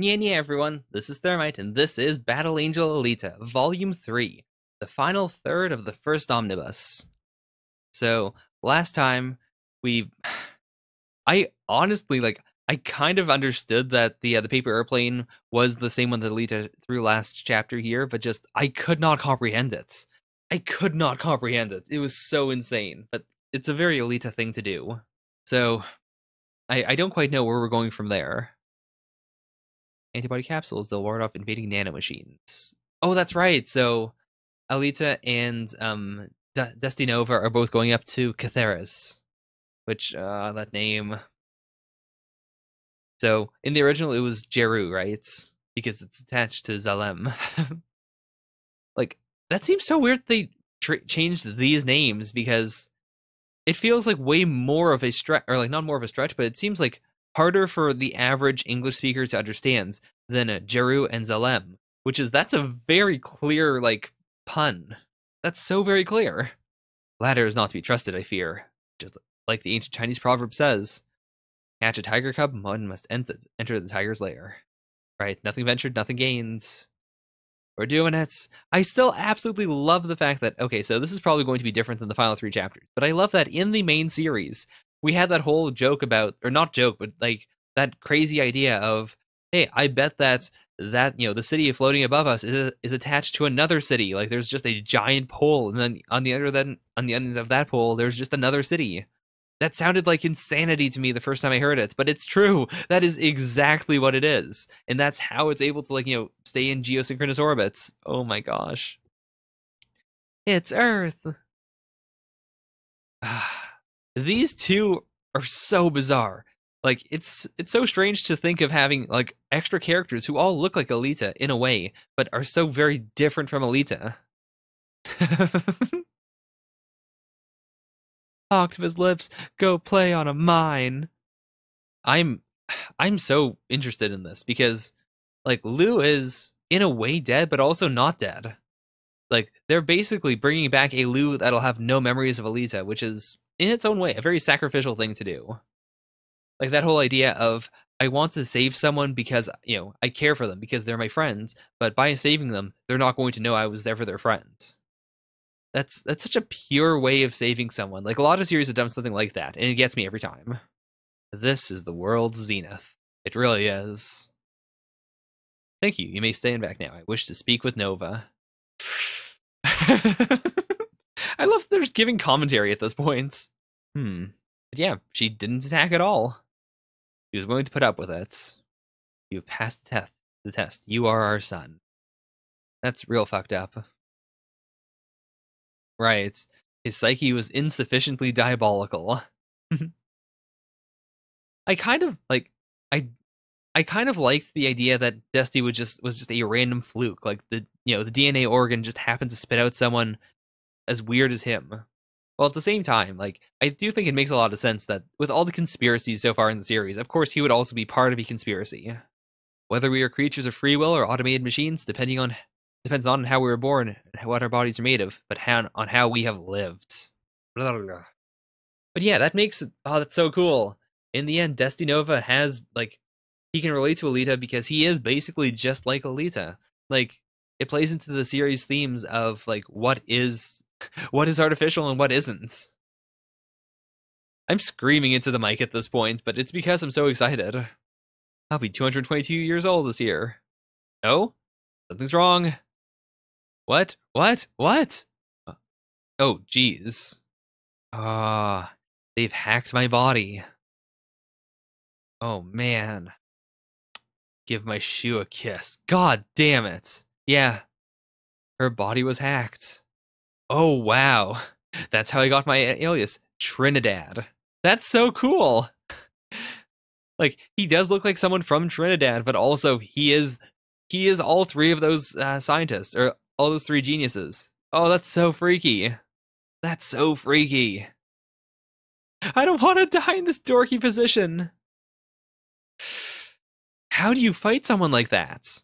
Yeah, everyone, this is Thermite, and this is Battle Angel Alita, Volume 3, the final third of the first omnibus. So, last time, we... I honestly, I kind of understood that the paper airplane was the same one that Alita threw last chapter here, but just, I could not comprehend it. I could not comprehend it. It was so insane, but it's a very Alita thing to do. So, I don't quite know where we're going from there. Antibody capsules, they'll ward off invading nanomachines. Oh, that's right. So Alita and Destinova are both going up to Catheris, which that name. So in the original, it was Jeru, right? Because it's attached to Zalem. Like that seems so weird. They changed these names because it feels like way more of a stretch, or like not more of a stretch, but it seems like harder for the average English speaker to understand than Jeru and Zalem, that's a very clear like pun. That's so very clear. Latter is not to be trusted, I fear. Just like the ancient Chinese proverb says, catch a tiger cub, one must enter the tiger's lair. Right? Nothing ventured, nothing gains. We're doing it. I still absolutely love the fact that, okay, so this is probably going to be different than the final 3 chapters, but I love that in the main series, we had that whole joke about, or not joke, but like that crazy idea of, hey, I bet that the city floating above us is attached to another city. Like there's just a giant pole, and then on the end of that pole, there's just another city. That sounded like insanity to me the first time I heard it, but it's true. That is exactly what it is. And that's how it's able to, stay in geosynchronous orbits. Oh my gosh. It's Earth. These two are so bizarre. Like, it's so strange to think of having, like, extra characters who all look like Alita in a way, but are so very different from Alita. Octopus lips, go play on a mine. I'm so interested in this because like Lou is in a way dead but also not dead. Like they're basically bringing back a Lou that'll have no memories of Alita, which is in its own way a very sacrificial thing to do. Like that whole idea of I want to save someone because, I care for them because they're my friends, but by saving them, they're not going to know I was there for their friends. That's such a pure way of saving someone. Like a lot of series have done something like that, and it gets me every time. This is the world's zenith. It really is. Thank you. You may stand back now. I wish to speak with Nova. I love that they're just giving commentary at this point. But yeah, she didn't attack at all. She was willing to put up with it. You passed the test. You are our son. That's real fucked up. Right. His psyche was insufficiently diabolical. I kind of like I kind of liked the idea that Dusty was just a random fluke. Like the DNA organ just happened to spit out someone as weird as him. Well, at the same time, like I do think it makes a lot of sense that with all the conspiracies so far in the series, of course he would also be part of a conspiracy. Whether we are creatures of free will or automated machines, depends on how we were born and what our bodies are made of, but on how we have lived. Blah, blah, blah. But yeah, that makes it. Oh, that's so cool. In the end, Destinova has he can relate to Alita because he is basically just like Alita. Like it plays into the series themes of like what is artificial and what isn't. I'm screaming into the mic at this point, but it's because I'm so excited. I'll be 222 years old this year. No? Something's wrong. What? Oh, jeez. Ah, they've hacked my body. Oh, man. Give my shoe a kiss. God damn it. Yeah. Her body was hacked. Oh, wow. That's how I got my alias, Trinidad. That's so cool. Like, he does look like someone from Trinidad, but also he is all 3 of those scientists, or all those 3 geniuses. Oh, that's so freaky. That's so freaky. I don't want to die in this dorky position. How do you fight someone like that?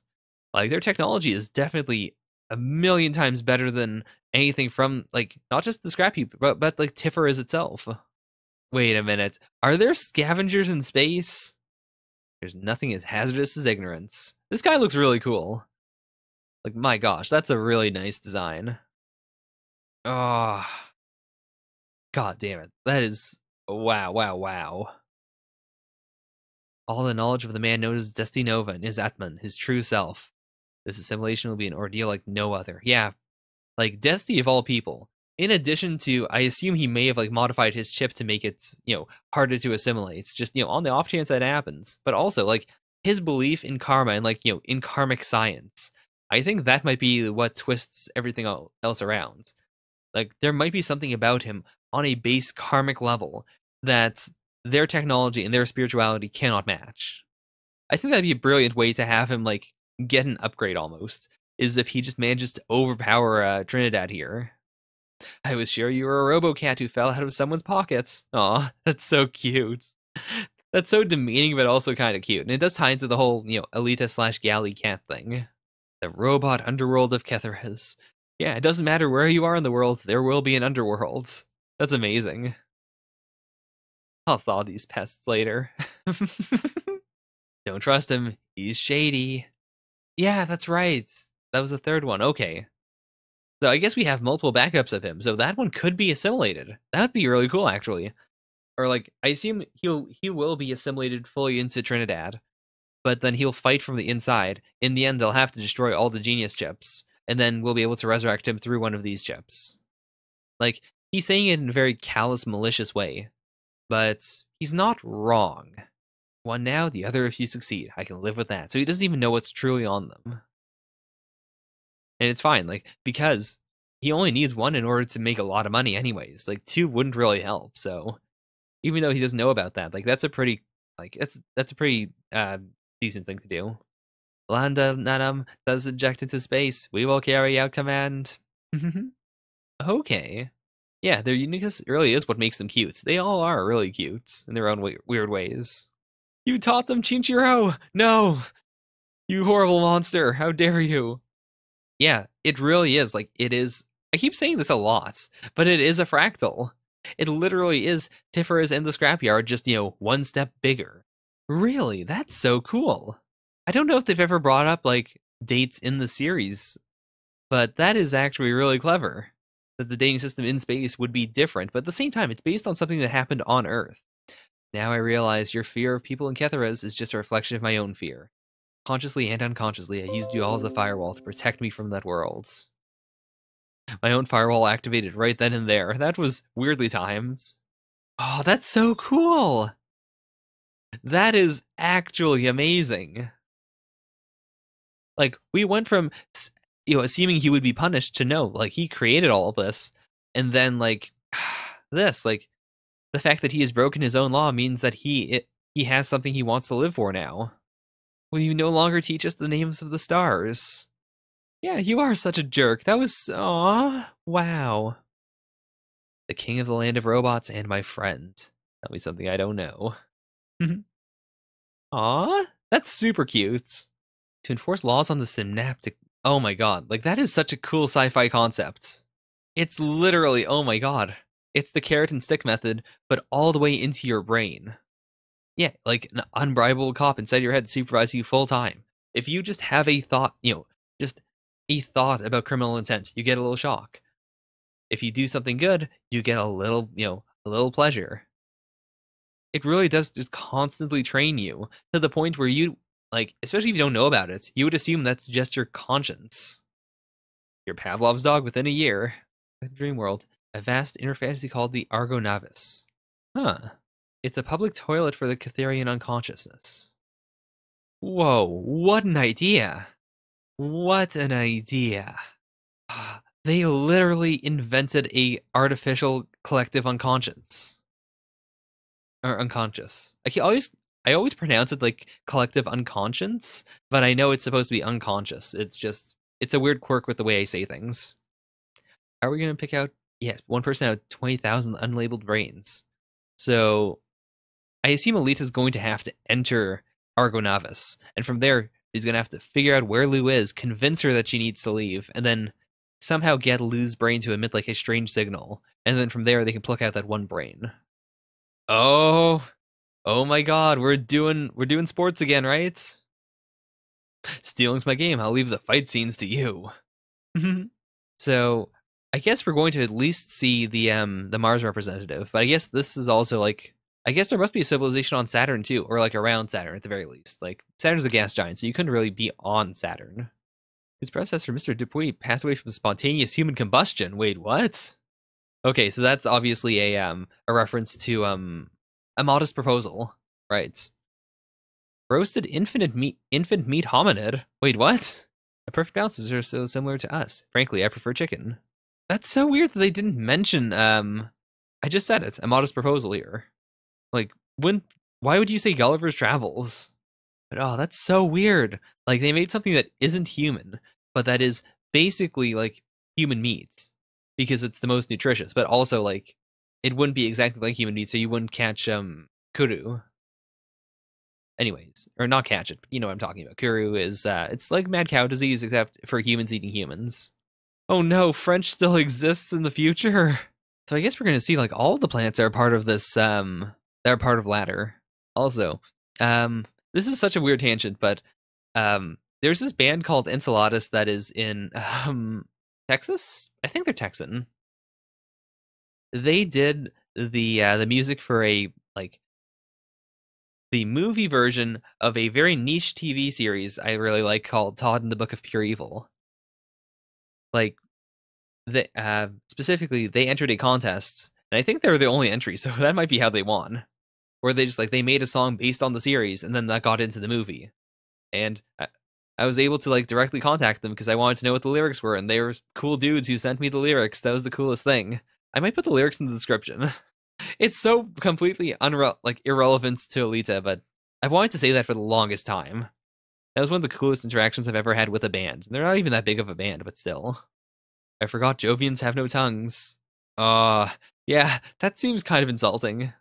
Like, their technology is definitely a million times better than anything from, like, not just the scrap heap, but like, Tiferes itself. Wait a minute. Are there scavengers in space? There's nothing as hazardous as ignorance. This guy looks really cool. Like, my gosh, that's a really nice design. Oh, god damn it. That is... Wow, wow, wow. All the knowledge of the man known as Desti Nova and his Atman, his true self. This assimilation will be an ordeal like no other. Yeah, like, Desti of all people. In addition to, I assume he may have, like, modified his chip to make it, harder to assimilate. It's just, on the off chance that happens. But also, like, his belief in karma and, like, in karmic science. I think that might be what twists everything else around. Like, there might be something about him on a base karmic level that their technology and their spirituality cannot match. I think that'd be a brilliant way to have him, like, get an upgrade almost, is if he just manages to overpower Trinidad here. I was sure you were a robo-cat who fell out of someone's pockets. Aw, that's so cute. That's so demeaning, but also kind of cute. And it does tie into the whole, Alita/Galley cat thing. The robot underworld of Ketherez. Yeah, it doesn't matter where you are in the world, there will be an underworld. That's amazing. I'll thaw these pests later. Don't trust him. He's shady. Yeah, that's right. That was the third one. Okay. So I guess we have multiple backups of him. So that one could be assimilated. That would be really cool, actually. Or, like, I assume he will be assimilated fully into Trinidad, but then he'll fight from the inside. In the end, they'll have to destroy all the genius chips, and then we'll be able to resurrect him through one of these chips. Like, he's saying it in a very callous, malicious way, but he's not wrong. One now, the other if you succeed. I can live with that. So he doesn't even know what's truly on them. And it's fine, like, because he only needs one in order to make a lot of money anyways. Like, two wouldn't really help, so even though he doesn't know about that, like, that's a pretty decent thing to do. Landa Nanam does eject into space. We will carry out command. Okay. Yeah, their uniqueness really is what makes them cute. They all are really cute in their own weird ways. You taught them Chinchiro! No! You horrible monster! How dare you! Yeah, it really is. Like, it is... I keep saying this a lot, but it is a fractal. It literally is Tifer's and the Scrapyard, just, one step bigger. Really? That's so cool. I don't know if they've ever brought up, like, dates in the series, but that is actually really clever. That the dating system in space would be different, but at the same time, it's based on something that happened on Earth. Now I realize your fear of people in Ketherez is just a reflection of my own fear. Consciously and unconsciously, I used you all as a firewall to protect me from that world. My own firewall activated right then and there. That was weirdly timed. Oh, that's so cool! That is actually amazing. Like, we went from, assuming he would be punished to no, like, he created all of this. And then, like, this, like, the fact that he has broken his own law means that he has something he wants to live for now. Will you no longer teach us the names of the stars? Yeah, you are such a jerk. That was... Aww. Wow. The king of the land of robots and my friend. Tell me something I don't know. Aww. That's super cute. To enforce laws on the synaptic... Oh my god. Like, that is such a cool sci-fi concept. It's literally... Oh my god. It's the carrot and stick method, but all the way into your brain. Yeah, like an unbribable cop inside your head supervising you full time. If you just have a thought, just a thought about criminal intent, you get a little shock. If you do something good, you get a little, a little pleasure. It really does just constantly train you to the point where you, like, especially if you don't know about it, you would assume that's just your conscience. Your Pavlov's dog within a year. Dream world, a vast inner fantasy called the Argonavis. Huh. It's a public toilet for the Catherian unconsciousness. Whoa, what an idea! What an idea. They literally invented a artificial collective unconscious. Or unconscious. I always pronounce it like collective unconscious, but I know it's supposed to be unconscious. It's a weird quirk with the way I say things. Are we gonna pick out, yeah, one person out of 20,000 unlabeled brains. So I assume Alita's going to have to enter Argonavis, and from there, he's going to have to figure out where Lou is, convince her that she needs to leave, and then somehow get Lou's brain to emit, like, a strange signal. And then from there, they can pluck out that one brain. Oh, Oh my god, we're doing sports again, right? Stealing's my game. I'll leave the fight scenes to you. So I guess we're going to at least see the Mars representative, but I guess this is also like I guess there must be a civilization on Saturn too, or like around Saturn at the very least. Like Saturn's a gas giant, so you couldn't really be on Saturn. His predecessor, Mr. Dupuy, passed away from spontaneous human combustion. Wait, what? Okay, so that's obviously a reference to a modest proposal, right? Roasted infant meat hominid. Wait, what? The perfect balances are so similar to us. Frankly, I prefer chicken. That's so weird that they didn't mention I just said it, a modest proposal here. Like when why would you say Gulliver's Travels? But oh, that's so weird. Like they made something that isn't human, but that is basically like human meat because it's the most nutritious, but also like it wouldn't be exactly like human meat, so you wouldn't catch kuru. Anyways, or not catch it, but you know what I'm talking about. Kuru is it's like mad cow disease except for humans eating humans. Oh no, French still exists in the future. So I guess we're gonna see like all the planets are part of this they're part of ladder. Also, this is such a weird tangent, but there's this band called Enceladus that is in Texas? I think they're Texan. They did the music for a like the movie version of a very niche TV series I really like called Todd and the Book of Pure Evil. Like they specifically they entered a contest, and I think they were the only entry, so that might be how they won. Where they just like they made a song based on the series, and then that got into the movie. And I was able to like directly contact them because I wanted to know what the lyrics were, and they were cool dudes who sent me the lyrics. That was the coolest thing. I might put the lyrics in the description. It's so completely irrelevant to Alita, but I've wanted to say that for the longest time. That was one of the coolest interactions I've ever had with a band. They're not even that big of a band, but still. I forgot Jovians have no tongues. Yeah, that seems kind of insulting.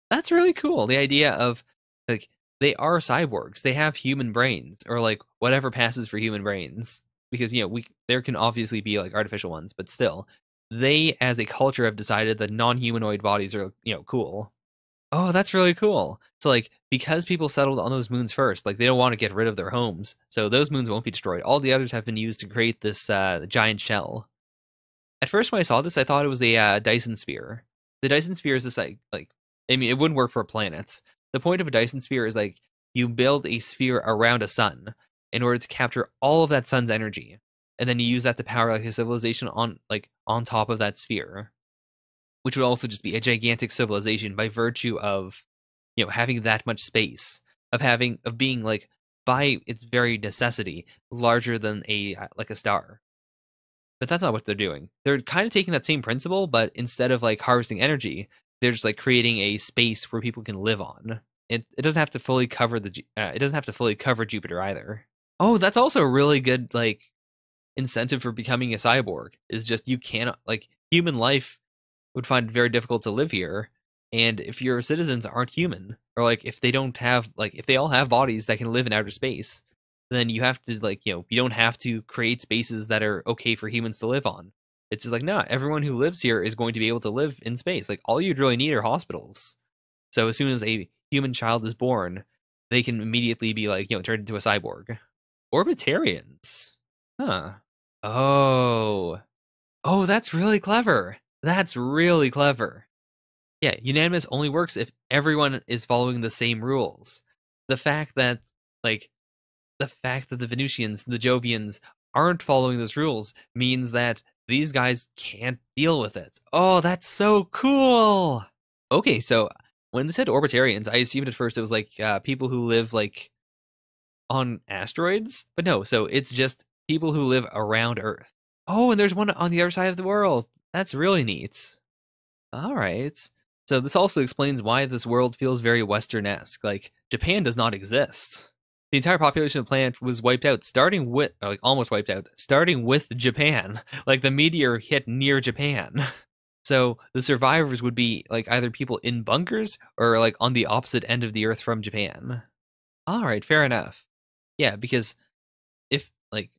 That's really cool. The idea of like they are cyborgs. They have human brains or like whatever passes for human brains because you know, we there can obviously be like artificial ones, but still they as a culture have decided that non-humanoid bodies are, you know, cool. Oh, that's really cool. So like because people settled on those moons first, like they don't want to get rid of their homes. So those moons won't be destroyed. All the others have been used to create this giant shell. At first, when I saw this, I thought it was a Dyson sphere. The Dyson sphere is this like I mean, it wouldn't work for planets. The point of a Dyson sphere is like you build a sphere around a sun in order to capture all of that sun's energy, and then you use that to power like a civilization on top of that sphere, which would also just be a gigantic civilization by virtue of you know having that much space of being like by its very necessity larger than a like a star. But that's not what they're doing. They're kind of taking that same principle, but instead of like harvesting energy, they're just like creating a space where people can live on. It doesn't have to fully cover it doesn't have to fully cover Jupiter either. Oh, that's also a really good like incentive for becoming a cyborg. Is just you cannot like human life would find it very difficult to live here, and if your citizens aren't human or like if they don't have like if they all have bodies that can live in outer space, then you have to like you know you don't have to create spaces that are okay for humans to live on. It's just like no, everyone who lives here is going to be able to live in space. Like all you'd really need are hospitals. So as soon as a human child is born, they can immediately be like you know turned into a cyborg. Orbitarians, huh? Oh, oh, that's really clever. That's really clever. Yeah, unanimous only works if everyone is following the same rules. The fact that like the fact that the Venusians, the Jovians, aren't following those rules means that these guys can't deal with it. Oh, that's so cool. Okay, so when they said orbitarians, I assumed at first it was like people who live like on asteroids, but no. So it's just people who live around Earth. Oh, and there's one on the other side of the world. That's really neat. All right. So this also explains why this world feels very Western-esque. Like Japan does not exist. The entire population of the planet was wiped out, starting with like almost wiped out, starting with Japan. Like the meteor hit near Japan. So the survivors would be like either people in bunkers or like on the opposite end of the earth from Japan. All right, fair enough. Yeah, because if like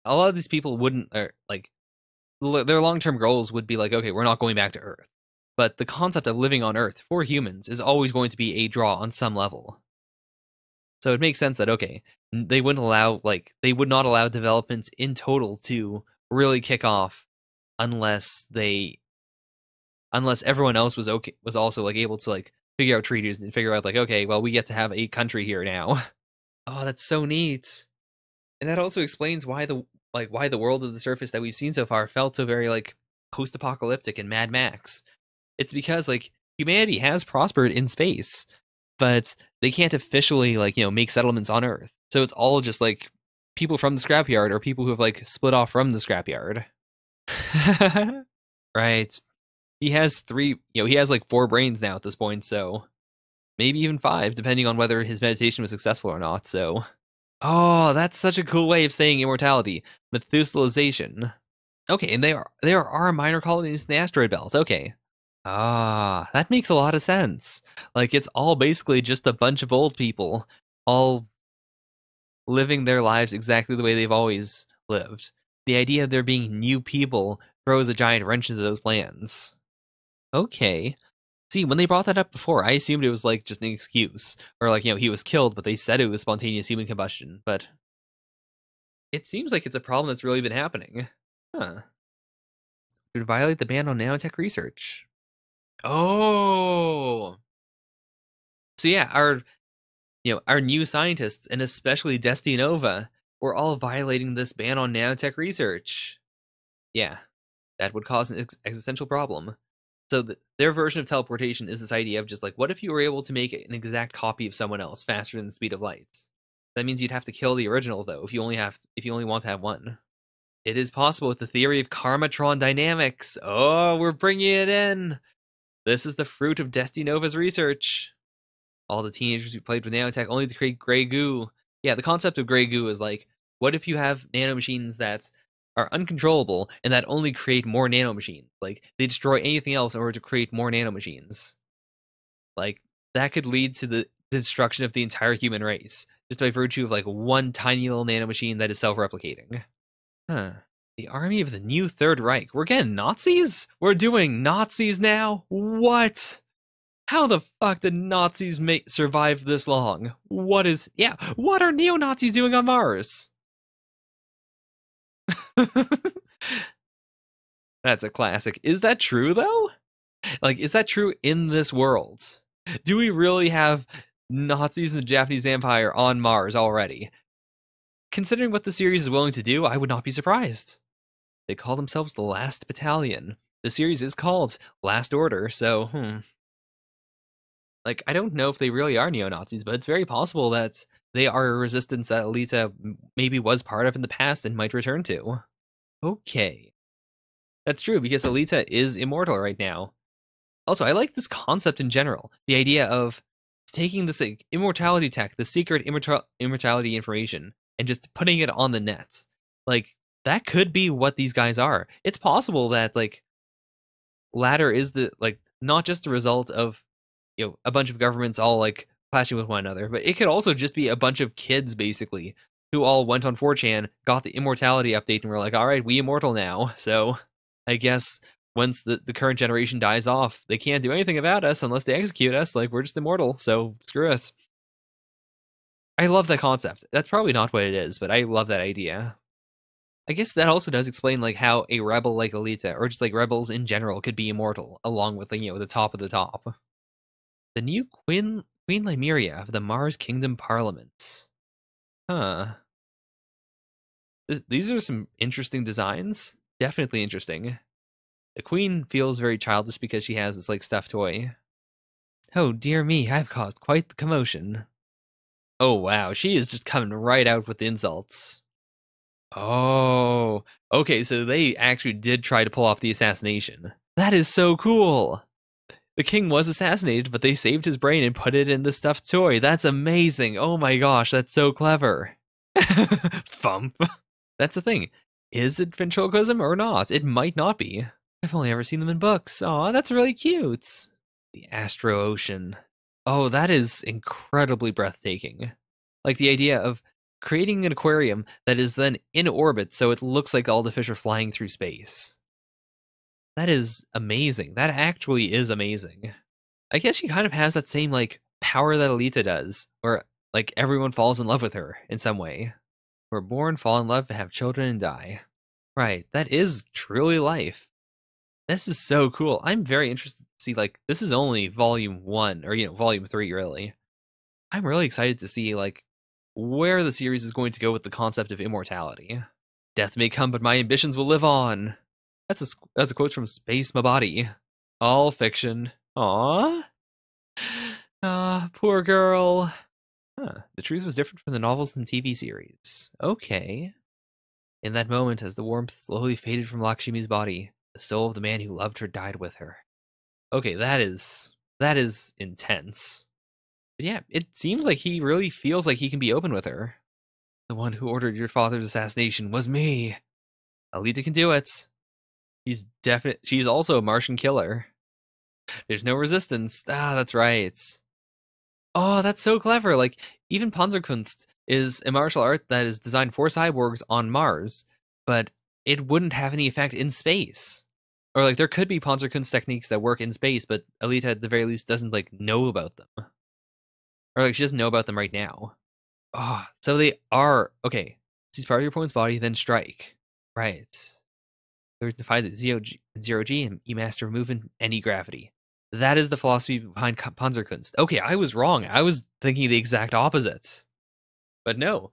a lot of these people wouldn't or like their long-term goals would be like okay, we're not going back to earth. but the concept of living on Earth for humans is always going to be a draw on some level. So it makes sense that, okay, they would not allow developments in total to really kick off unless everyone else was also like able to like figure out treaties and figure out like, okay, well, we get to have a country here now. Oh, that's so neat. And that also explains why the world of the surface that we've seen so far felt so very like post-apocalyptic and Mad Max. It's because like humanity has prospered in space, but they can't officially like, make settlements on Earth. So it's all just like people from the scrapyard or people who have like split off from the scrapyard. Right. He has he has like 4 brains now at this point, so maybe even 5, depending on whether his meditation was successful or not. So, oh, that's such a cool way of saying immortality. Methuselization. Okay, and there are minor colonies in the asteroid belt. Okay. Ah, that makes a lot of sense. Like, it's all basically just a bunch of old people, all living their lives exactly the way they've always lived. The idea of there being new people throws a giant wrench into those plans. Okay. See, when they brought that up before, I assumed it was like just an excuse. Or like, he was killed, but they said it was spontaneous human combustion. But it seems like it's a problem that's really been happening. Huh. Should violate the ban on nanotech research. Oh. So yeah, our new scientists, and especially Desti Nova, were all violating this ban on nanotech research. Yeah, that would cause an existential problem. So their version of teleportation is this idea of just like, what if you were able to make an exact copy of someone else faster than the speed of light? That means you'd have to kill the original, though, if you only want to have one. It is possible with the theory of karmatron dynamics. Oh, we're bringing it in. This is the fruit of Desti Nova's research. All the teenagers who played with nanotech only to create gray goo. Yeah, the concept of gray goo is like, what if you have nanomachines that are uncontrollable and that only create more nanomachines? Like, they destroy anything else in order to create more nanomachines. Like, that could lead to the destruction of the entire human race, just by virtue of like one tiny little nanomachine that is self-replicating. Huh. The army of the new Third Reich. We're getting Nazis? We're doing Nazis now? What? How the fuck did Nazis survive this long? What are neo-Nazis doing on Mars? That's a classic. Is that true, though? Like, is that true in this world? Do we really have Nazis in the Japanese Empire on Mars already? Considering what the series is willing to do, I would not be surprised. They call themselves the Last Battalion. The series is called Last Order, so, Like, I don't know if they really are neo-Nazis, but it's very possible that they are a resistance that Alita maybe was part of in the past and might return to. Okay. That's true, because Alita is immortal right now. Also, I like this concept in general. The idea of taking this like, immortality tech, the secret immortality information, and just putting it on the net. Like, that could be what these guys are. It's possible that, like, Ladder is not just the result of, a bunch of governments all, like, clashing with one another, but it could also just be a bunch of kids, basically, who all went on 4chan, got the immortality update, and were like, alright, we immortal now, so I guess once the current generation dies off, they can't do anything about us unless they execute us, like, we're just immortal, so screw us. I love that concept. That's probably not what it is, but I love that idea. I guess that also does explain, like, how a rebel like Alita, or just, like, rebels in general, could be immortal, along with, the top of the top. The new Queen Lymeria of the Mars Kingdom Parliament. Huh. These are some interesting designs. Definitely interesting. The Queen feels very childish because she has this, like, stuffed toy. Oh, dear me, I've caused quite the commotion. Oh, wow, she is just coming right out with insults. Oh, okay, so they actually did try to pull off the assassination. That is so cool! The king was assassinated, but they saved his brain and put it in the stuffed toy. That's amazing! Oh my gosh, that's so clever! Thump. That's the thing. Is it ventriloquism or not? It might not be. I've only ever seen them in books. Aw, that's really cute. The Astro Ocean. Oh, that is incredibly breathtaking. Like the idea of creating an aquarium that is then in orbit so it looks like all the fish are flying through space. That is amazing. That actually is amazing. I guess she kind of has that same like power that Alita does, where like everyone falls in love with her in some way. We're born, fall in love, have children, and die. Right, that is truly life. This is so cool. I'm very interested to see like this is only volume 1 or volume 3 really. I'm really excited to see like where the series is going to go with the concept of immortality. Death may come, but my ambitions will live on. That's a quote from Space Mabadi. All fiction. Aww. Ah, poor girl. Huh. The truth was different from the novels and TV series. Okay. In that moment, as the warmth slowly faded from Lakshmi's body, the soul of the man who loved her died with her. Okay, that is intense. But yeah, it seems like he really feels like he can be open with her. The one who ordered your father's assassination was me. Alita can do it. She's also a Martian killer. There's no resistance. Ah, that's right. Oh, that's so clever. Like, even Panzerkunst is a martial art that is designed for cyborgs on Mars, but it wouldn't have any effect in space. Or, like, there could be Panzerkunst techniques that work in space, but Alita, at the very least, doesn't, like, know about them. Or, like, she doesn't know about them right now. Oh, so they are. Okay. Seize part of your opponent's body, then strike. Right. They define the zero G and E-master movement, any gravity. That is the philosophy behind Panzerkunst. Okay, I was wrong. I was thinking the exact opposites. But no,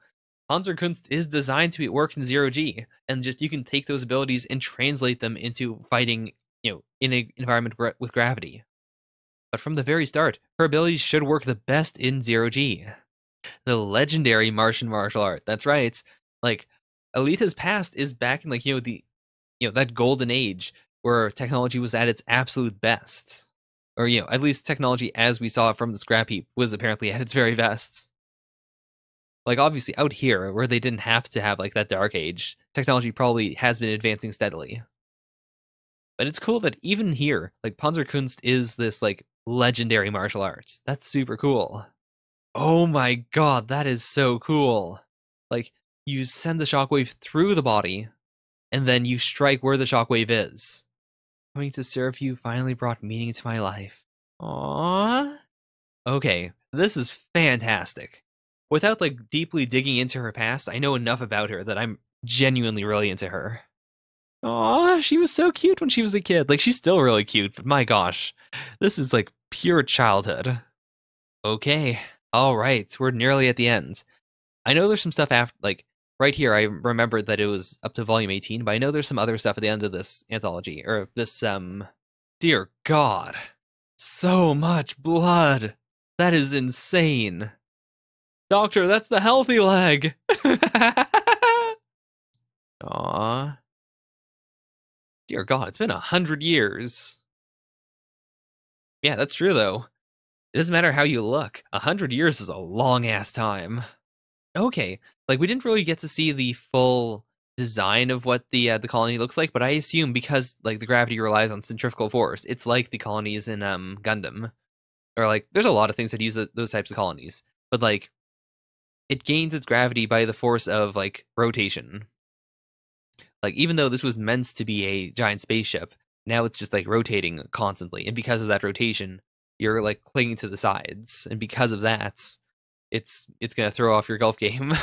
Panzerkunst is designed to work in zero G, and just you can take those abilities and translate them into fighting, in an environment with gravity. But from the very start, her abilities should work the best in zero G. The legendary Martian martial art. That's right. Like, Alita's past is back in that golden age where technology was at its absolute best. Or, at least technology as we saw it from the scrap heap was apparently at its very best. Like, obviously, out here, where they didn't have to have, like, that dark age, technology probably has been advancing steadily. But it's cool that even here, like, Panzerkunst is this, like, legendary martial arts. That's super cool. Oh my god, that is so cool. Like, you send the shockwave through the body, and then you strike where the shockwave is. Coming to serve you finally brought meaning to my life. Aww. Okay, this is fantastic. Without like deeply digging into her past, I know enough about her that I'm genuinely really into her. Aww, she was so cute when she was a kid. Like, she's still really cute, but my gosh, this is like pure childhood. Okay, alright, we're nearly at the end. I know there's some stuff after, like, right here, I remembered that it was up to volume 18, but I know there's some other stuff at the end of this anthology, or this, dear God. So much blood. That is insane. Doctor, that's the healthy leg. Aw. Dear God, it's been 100 years. Yeah, that's true, though. It doesn't matter how you look. 100 years is a long-ass time. Okay, like, we didn't really get to see the full design of what the colony looks like, but I assume because, like, the gravity relies on centrifugal force, it's like the colonies in, Gundam. Or, like, there's a lot of things that use those types of colonies. But, like, it gains its gravity by the force of, like, rotation. Like, even though this was meant to be a giant spaceship, now it's just, like, rotating constantly. And because of that rotation, you're, like, clinging to the sides. And because of that, it's gonna throw off your golf game.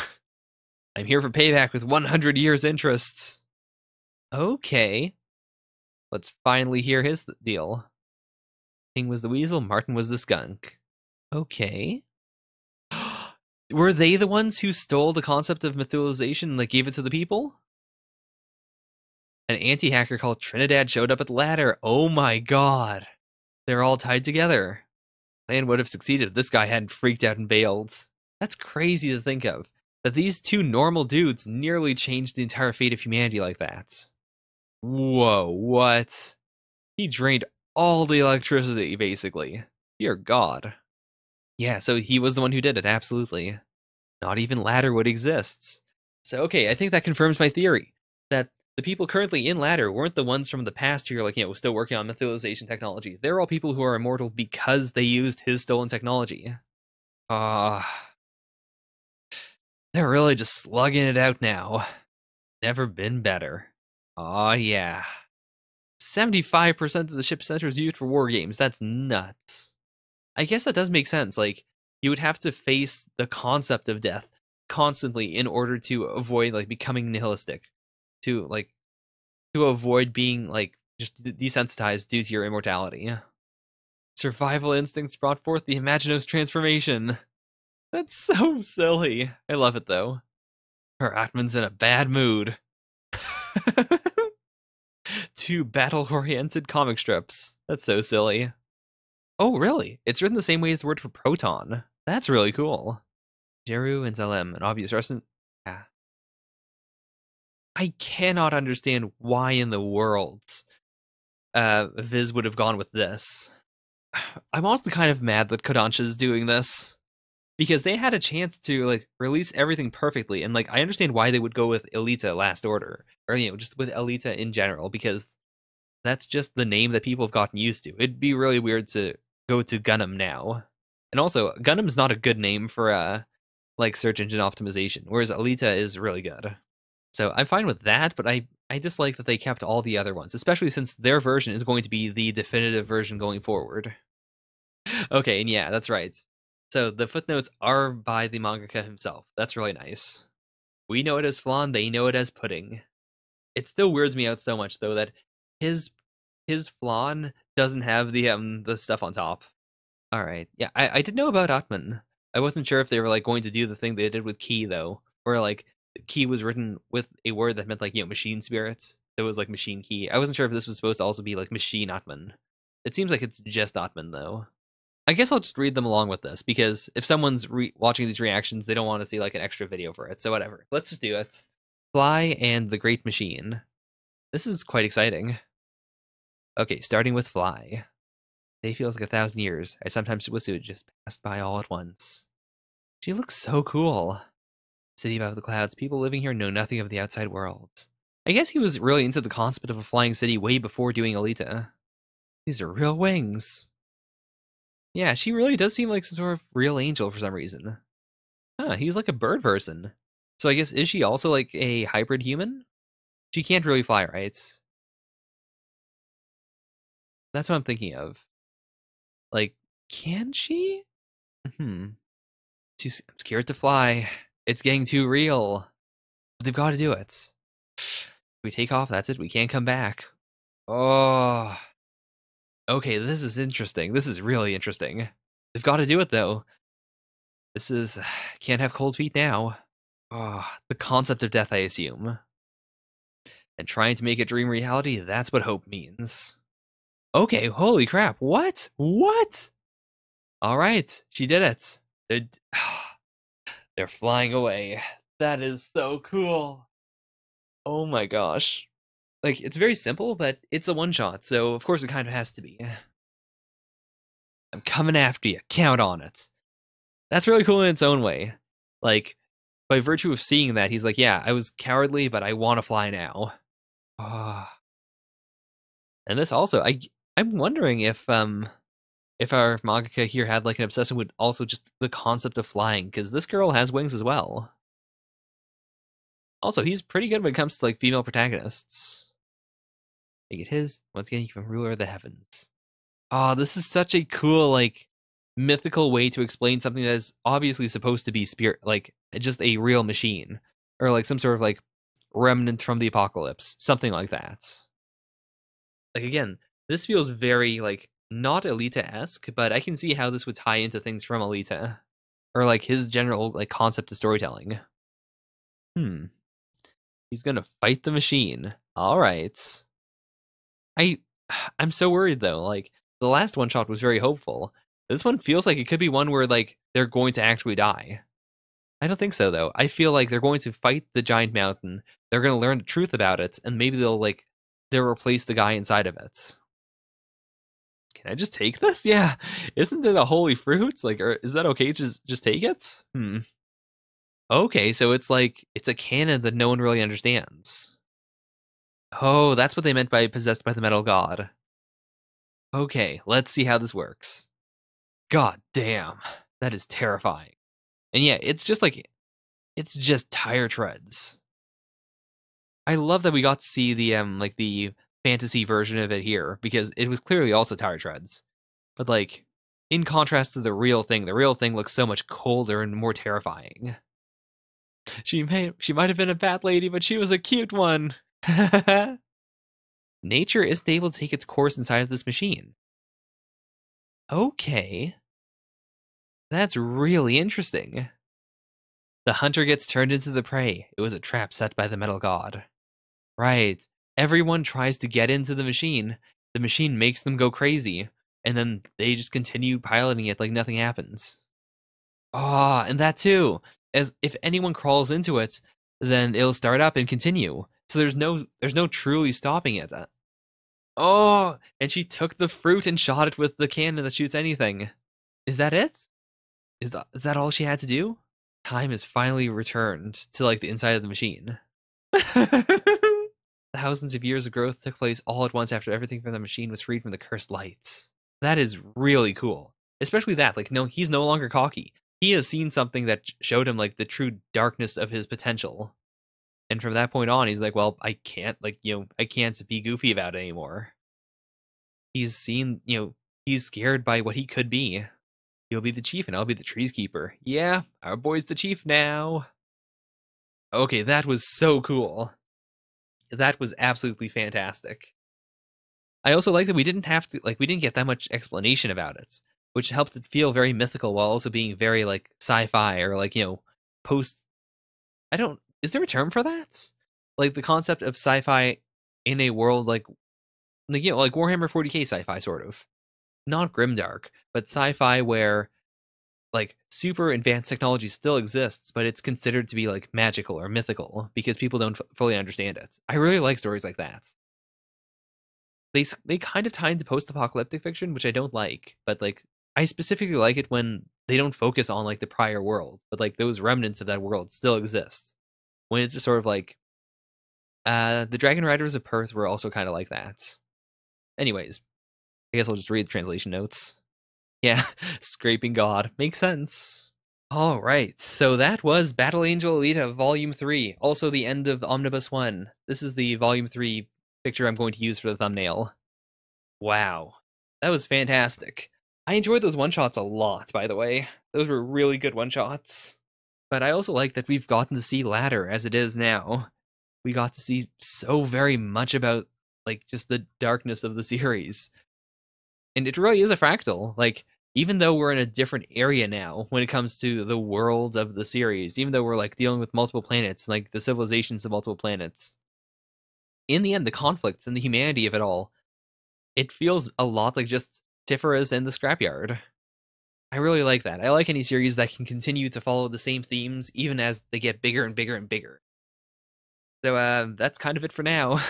I'm here for payback with 100 years interest. Okay. Let's finally hear his deal. King was the weasel, Martin was the skunk. Okay. Were they the ones who stole the concept of mythologization and like gave it to the people? An anti-hacker called Trinidad showed up at the ladder. Oh my god. They're all tied together. Plan would have succeeded if this guy hadn't freaked out and bailed. That's crazy to think of. That these two normal dudes nearly changed the entire fate of humanity like that. Whoa, what? He drained all the electricity, basically. Dear God. Yeah, so he was the one who did it, absolutely. Not even Ladderwood exists. So, okay, I think that confirms my theory. That the people currently in Ladder weren't the ones from the past who are, like, still working on mytholization technology. They're all people who are immortal because they used his stolen technology. They're really just slugging it out now. Never been better. Aw, yeah. 75% of the ship's center is used for war games. That's nuts. I guess that does make sense. Like, you would have to face the concept of death constantly in order to avoid like becoming nihilistic, to like to avoid being like just desensitized due to your immortality. Survival instincts brought forth the imaginative transformation. That's so silly. I love it though. Her Atman's in a bad mood. Two battle-oriented comic strips. That's so silly. Oh, really? It's written the same way as the word for proton. That's really cool. Jeru and Zalem, an obvious resident. Yeah. I cannot understand why in the world Viz would have gone with this. I'm also kind of mad that Kodansha's doing this, because they had a chance to like release everything perfectly, and like I understand why they would go with Alita Last Order, or just with Alita in general, because that's just the name that people have gotten used to. It'd be really weird to go to Gundam now. And also, Gundam's not a good name for like search engine optimization, whereas Alita is really good. So I'm fine with that, but I dislike that they kept all the other ones, especially since their version is going to be the definitive version going forward. Okay, and yeah, that's right. So the footnotes are by the mangaka himself. That's really nice. We know it as flan, they know it as pudding. It still weirds me out so much though that his flan doesn't have the stuff on top. All right, yeah, I did know about Atman. I wasn't sure if they were like going to do the thing they did with Ki though, where like Ki was written with a word that meant like machine spirits. It was like machine Ki. I wasn't sure if this was supposed to also be like machine Atman. It seems like it's just Atman though. I guess I'll just read them along with this, because if someone's watching these reactions, they don't want to see like an extra video for it. So whatever, let's just do it. Fly and the Great Machine. This is quite exciting. Okay, starting with Fly. Day feels like 1,000 years. I sometimes wish it would just pass by all at once. She looks so cool. City above the clouds. People living here know nothing of the outside world. I guess he was really into the concept of a flying city way before doing Alita. These are real wings. Yeah, she really does seem like some sort of real angel for some reason. Huh, he's like a bird person. So I guess, is she also like a hybrid human? She can't really fly, right? That's what I'm thinking of. Like, can she? I'm scared to fly. It's getting too real. But they've got to do it. If we take off, that's it. We can't come back. Oh. Okay, this is interesting. This is really interesting. They've got to do it, though. This is... Can't have cold feet now. Oh, the concept of death, I assume. And trying to make a dream reality, that's what hope means. Okay, holy crap. What? What? All right, she did it. They're flying away. That is so cool. Oh my gosh. Like, it's very simple, but it's a one-shot, so of course it kind of has to be. I'm coming after you. Count on it. That's really cool in its own way. Like, by virtue of seeing that, he's like, yeah, I was cowardly, but I want to fly now. Oh. And this also, I'm wondering if our mangaka here had like an obsession with also just the concept of flying, because this girl has wings as well. Also, he's pretty good when it comes to like female protagonists. Make it his. Once again, you can ruler of the heavens. Oh, this is such a cool, like, mythical way to explain something that is obviously supposed to be spirit, like just a real machine, or like some sort of like remnant from the apocalypse, something like that. Like again, this feels very like not Alita-esque, but I can see how this would tie into things from Alita, or like his general like concept of storytelling. He's gonna fight the machine. All right. I'm so worried though. Like the last one shot was very hopeful. This one feels like it could be one where like they're going to actually die. I don't think so though. I feel like they're going to fight the giant mountain. They're going to learn the truth about it, and maybe they'll replace the guy inside of it. Can I just take this? Yeah. Isn't it a holy fruit? Like, is that okay to just take it? Okay, so it's like it's a canon that no one really understands. Oh, that's what they meant by possessed by the metal god. Okay, let's see how this works. God damn, that is terrifying. And yeah, it's just tire treads. I love that we got to see the fantasy version of it here because it was clearly also tire treads. But like in contrast to the real thing looks so much colder and more terrifying. She might have been a bad lady, but she was a cute one. Nature isn't able to take its course inside of this machine. Okay. That's really interesting. The hunter gets turned into the prey. It was a trap set by the metal god. Right. Everyone tries to get into the machine. The machine makes them go crazy. And then they just continue piloting it like nothing happens. Ah, and that too. As if anyone crawls into it, then it'll start up and continue. So there's no truly stopping it. Oh, and she took the fruit and shot it with the cannon that shoots anything. Is that it? Is that all she had to do? Time has finally returned to like the inside of the machine. Thousands of years of growth took place all at once after everything from the machine was freed from the cursed lights. That is really cool. Especially that, like, no, he's no longer cocky. He has seen something that showed him like the true darkness of his potential. And from that point on, he's like, well, I can't, like, I can't be goofy about it anymore. He's seen, he's scared by what he could be. He'll be the chief and I'll be the trees keeper. Yeah, our boy's the chief now. Okay, that was so cool. That was absolutely fantastic. I also like that we didn't get that much explanation about it, which helped it feel very mythical while also being very like sci-fi or like, post. Is there a term for that? Like the concept of sci-fi in a world like Warhammer 40k sci-fi sort of. Not grimdark, but sci-fi where like super advanced technology still exists, but it's considered to be like magical or mythical because people don't fully understand it. I really like stories like that. They kind of tie into post-apocalyptic fiction, which I don't like, but like I specifically like it when they don't focus on like the prior world, but like those remnants of that world still exist. When it's just sort of like the Dragon Riders of Perth were also kind of like that. Anyways, I guess I'll just read the translation notes. Yeah, Scraping God. Makes sense. Alright, so that was Battle Angel Alita Volume 3, also the end of Omnibus 1. This is the Volume 3 picture I'm going to use for the thumbnail. Wow, that was fantastic. I enjoyed those one-shots a lot, by the way. Those were really good one-shots. But I also like that we've gotten to see Ladder as it is now. We got to see so very much about, like, just the darkness of the series. And it really is a fractal. Like, even though we're in a different area now when it comes to the world of the series, even though we're like dealing with multiple planets, like the civilizations of multiple planets, in the end, the conflicts and the humanity of it all, it feels a lot like just Tifera's and the Scrapyard. I really like that. I like any series that can continue to follow the same themes even as they get bigger and bigger and bigger. So that's kind of it for now.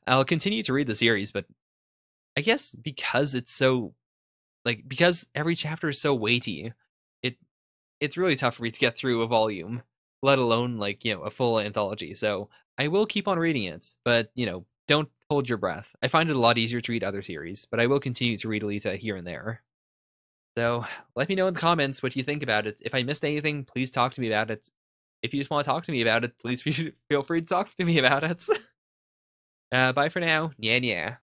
I'll continue to read the series, but I guess because it's so because every chapter is so weighty, it's really tough for me to get through a volume, let alone a full anthology. So I will keep on reading it, but don't hold your breath. I find it a lot easier to read other series, but I will continue to read Alita here and there. So let me know in the comments what you think about it. If I missed anything, please talk to me about it. If you just want to talk to me about it, please feel free to talk to me about it. Bye for now. Yeah.